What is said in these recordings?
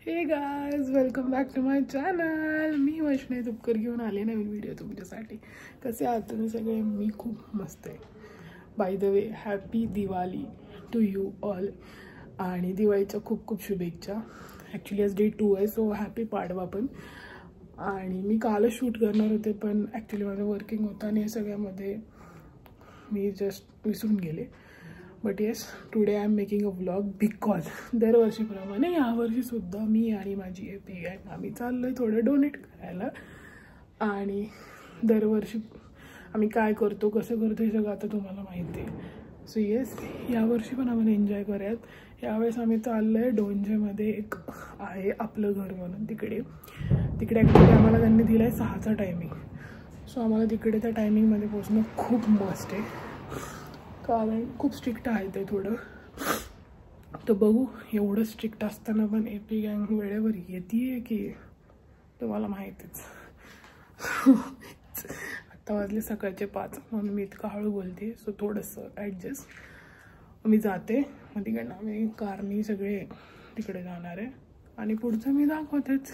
हे guys, welcome back to my channel. मी वैष्णवी तुपकर घेऊन आले नवीन व्हिडिओ तुमच्यासाठी. कसे आहात तुम्ही सगळे? मी खूप मस्त आहे. By the way, happy Diwali to you all. आणि दिवाळीच्या खूप खूप शुभेच्छा. ॲक्च्युली आज डे 2 आहे, सो हॅपी पाडवा पण. आणि मी कालच शूट करणार होते, पण ॲक्च्युली माझं वर्किंग होतं आणि या सगळ्यामध्ये मी जस्ट विसरून गेले. But yes, today I am making a vlog because दरवर्षीप्रमाणे यावर्षीसुद्धा मी आणि माझी AP गँग आम्ही चाललो आहे थोडं डोनेट करायला. आणि दरवर्षी आम्ही काय करतो, कसं करतो हे सगळं आता तुम्हाला माहिती आहे. सो येस, यावर्षी पण आम्हाला एन्जॉय करूयात. यावेळेस आम्ही चाललो आहे डोंजेमध्ये. एक आहे आपलं घर म्हणून, तिकडे ॲक्च्युली आम्हाला त्यांनी दिला आहे 6चा टायमिंग. सो आम्हाला तिकडे त्या टायमिंगमध्ये पोचणं खूप मस्त आहे, कारण खूप स्ट्रिक्ट आहे ते थोडं. तर बघू, एवढं स्ट्रिक्ट असताना पण AP गँग वेळेवर येते की तुम्हाला माहितीच. आत्ता वाजले सकाळचे 5, म्हणून मी इतकं हळू बोलते. सो थोडंसं ॲडजस्ट. मी जाते, मग तिकडनं आम्ही कारनी सगळे तिकडे जाणार आहे. आणि पुढचं मी दाखवतेच.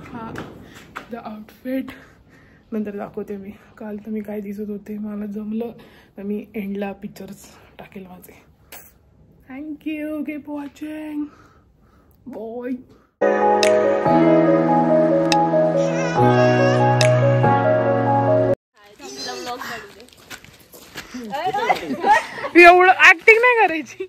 हा द आउटफिट नंतर दाखवते मी. काल तर मी काय दिसत होते, मला जमलं तर मी एंडला पिक्चर्स टाकेल माझे. Thank you, keep watching, boy. एवढं ऍक्टिंग नाही करायची.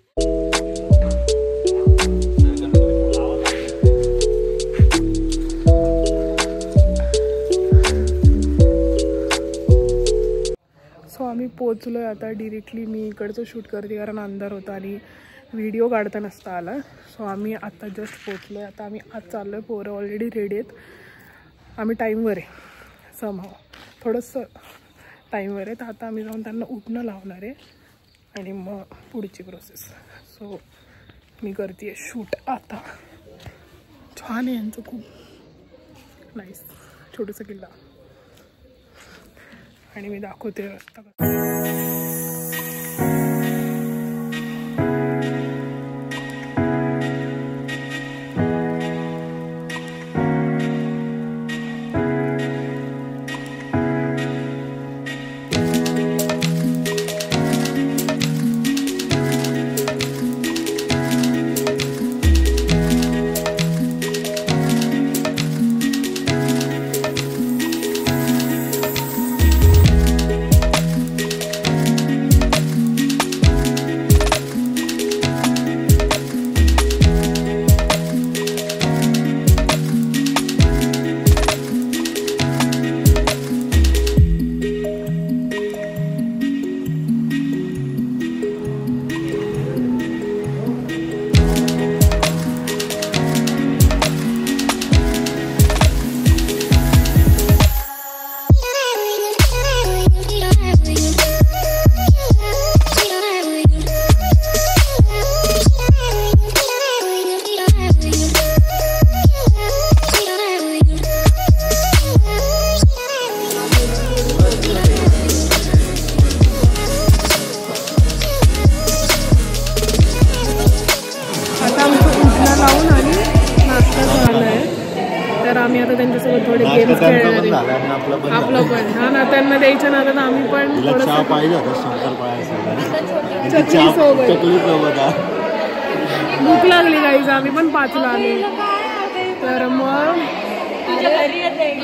सो आम्ही पोचलो आहे आता. डिरेक्टली मी इकडचं शूट करते कारण अंधार होता आणि व्हिडिओ काढता नसता आला. सो आम्ही आता जस्ट पोचलो आहे. आता आम्ही आज चाललो आहे. पोरं ऑलरेडी रेडी आहेत. आम्ही टाईमवर आहे, समहाव थोडंसं टाईमवर आहे. तर आता आम्ही जाऊन त्यांना उठणं लावणार आहे आणि मग पुढची प्रोसेस. सो मी करते आहे शूट आता. छान आहे यांचं, खूप नाईस छोटंसं किल्ला. आणि मी दाखवते रस्ता. आम्ही आता त्यांच्यासोबत थोडे गेम्स खेळणार आहे. आपलं पण हा ना, त्यांना द्यायचं ना, तर आम्ही पण भूक लागली गाईज. आम्ही पण 5ला आले, तर मग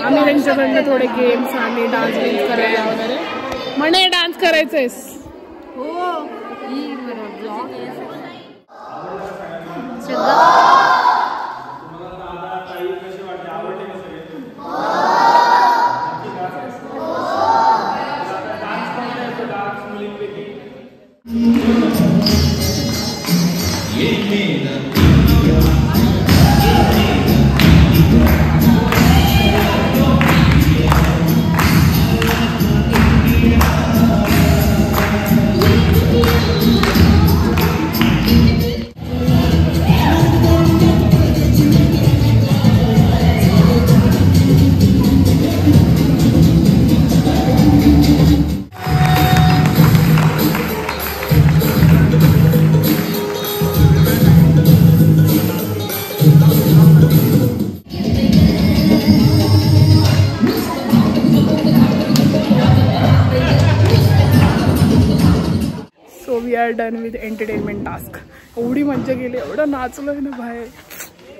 आम्ही त्यांच्याकडनं थोडे गेम्स आणि डान्स करायला वगैरे. म्हणे डान्स करायचंयस? Are done with entertainment task. एवढी मज्जा गेली, एवढं नाचलो आहे ना बाहेर,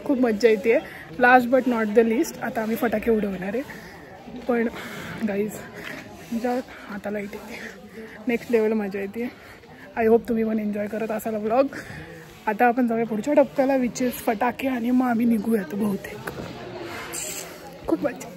खूप मज्जा येते. Last but not the list, आता आम्ही फटाके उडवणार आहे. पण गाईज तुमच्या हाताला येते, नेक्स्ट लेवल मजा येते. आय होप तुम्ही पण एन्जॉय करत असाल व्लॉग. आता आपण जाऊया पुढच्या टप्प्याला, विच इज फटाके, आणि मग आम्ही निघूयात बहुतेक. खूप मजा येते.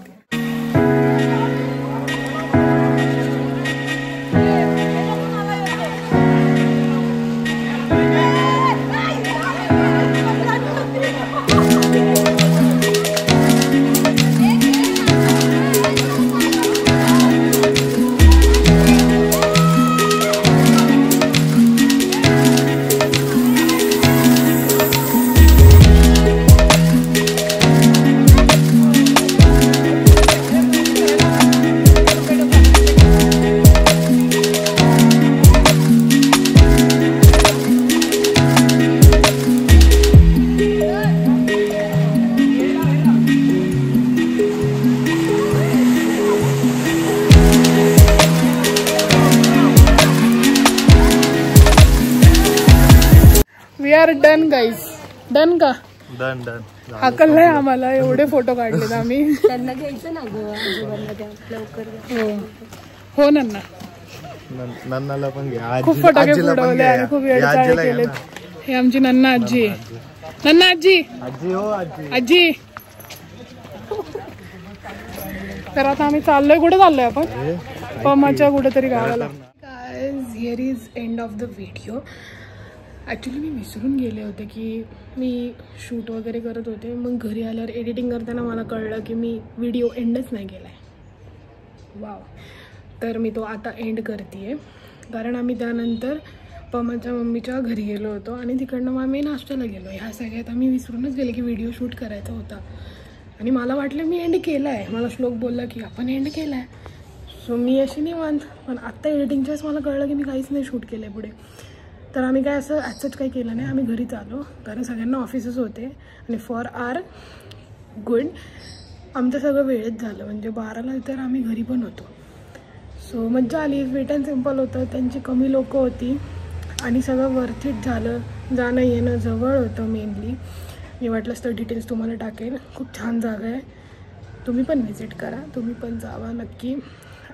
We are done guys. Done का? Done done. हाकल नाही आम्हाला, एवढे फोटो काढलेत आम्ही. त्यांना घ्यायचं ना लवकर. हो नन्ना, नन्नाला पण घ्या. खूप फटाके उडवले आणि खूप वेळ केले. हे आमची नन्ना आजी आहे. नन्ना आजी, आजी हो आजी, आजी. तर आता आम्ही चाललोय. कुठे चाललोय आपण? पमाच्या कुठेतरी गावाला. Guys here is end of the video. Actually मी विसरून गेले होते की मी शूट वगैरे करत होते. मग घरी आल्यावर एडिटिंग करताना मला कळलं की मी व्हिडिओ एंडच नाही केला आहे. वाव. तर मी तो आता एंड करते आहे, कारण आम्ही त्यानंतर पमाच्या मम्मीच्या घरी गेलो होतो आणि तिकडनं मग आम्ही नाश्त्याला गेलो. ह्या सगळ्यात आम्ही विसरूनच गेले की व्हिडिओ शूट करायचा होता. आणि मला वाटलं मी एंड केला आहे. मला श्लोक बोलला की आपण एंड केला आहे. सो मी अशी निवांत. पण आत्ता एडिटिंगच्याच मला कळलं की मी काहीच नाही शूट केलं आहे पुढे. तर आम्ही काय असं ॲचच काही केलं नाही. आम्ही घरीच आलो, कारण सगळ्यांना ऑफिसच होते. आणि फॉर आर गुड आमचं सगळं वेळेत झालं. म्हणजे 12ला तर आम्ही घरी पण होतो. सो मज्जा आली. वेट अँड सिम्पल होतं. त्यांची कमी लोकं होती आणि सगळं वर्थ इट झालं. जाणं येणं जवळ होतं मेनली. मी वाटलंच तर डिटेल्स तुम्हाला टाकेल. खूप छान जागा आहे, तुम्ही पण व्हिजिट करा. तुम्ही पण जावा नक्की.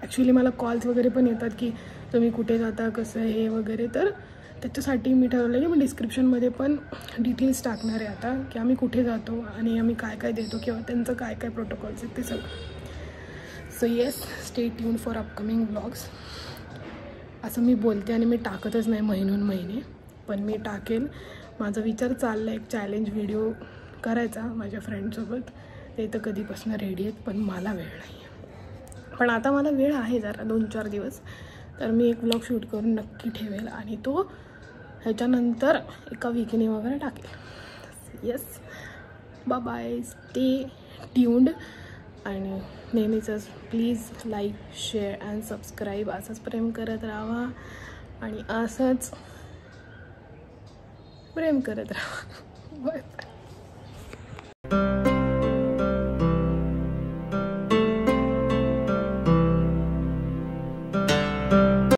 ॲक्च्युली मला कॉल्स वगैरे पण येतात की तुम्ही कुठे जाता, कसं हे वगैरे. तर त्याच्यासाठी मी ठरवलं की मी डिस्क्रिप्शनमध्ये पण डिटेल्स टाकणार आहे आता, की आम्ही कुठे जातो आणि आम्ही काय काय देतो किंवा त्यांचं काय काय प्रोटोकॉल्स आहेत ते सगळं. So yes, stay tune for upcoming vlogs. असं मी बोलते आणि मी टाकतच नाही महिने, पण मी टाकेल. माझा विचार चालला एक चॅलेंज व्हिडिओ करायचा माझ्या फ्रेंडसोबत. ते तर कधीपासून रेडी आहेत, पण मला वेळ नाही आहे. पण आता मला वेळ आहे जरा 2-4 दिवस. तर मी एक व्लॉग शूट करून नक्की ठेवेल आणि तो ह्याच्यानंतर एका वीकने वगैरे टाकेल. Yes, bye bye, stay tuned. आणि नेहमीचंच please like, share and subscribe. असंच प्रेम करत राहा आणि असंच प्रेम करत राहा. Bye bye.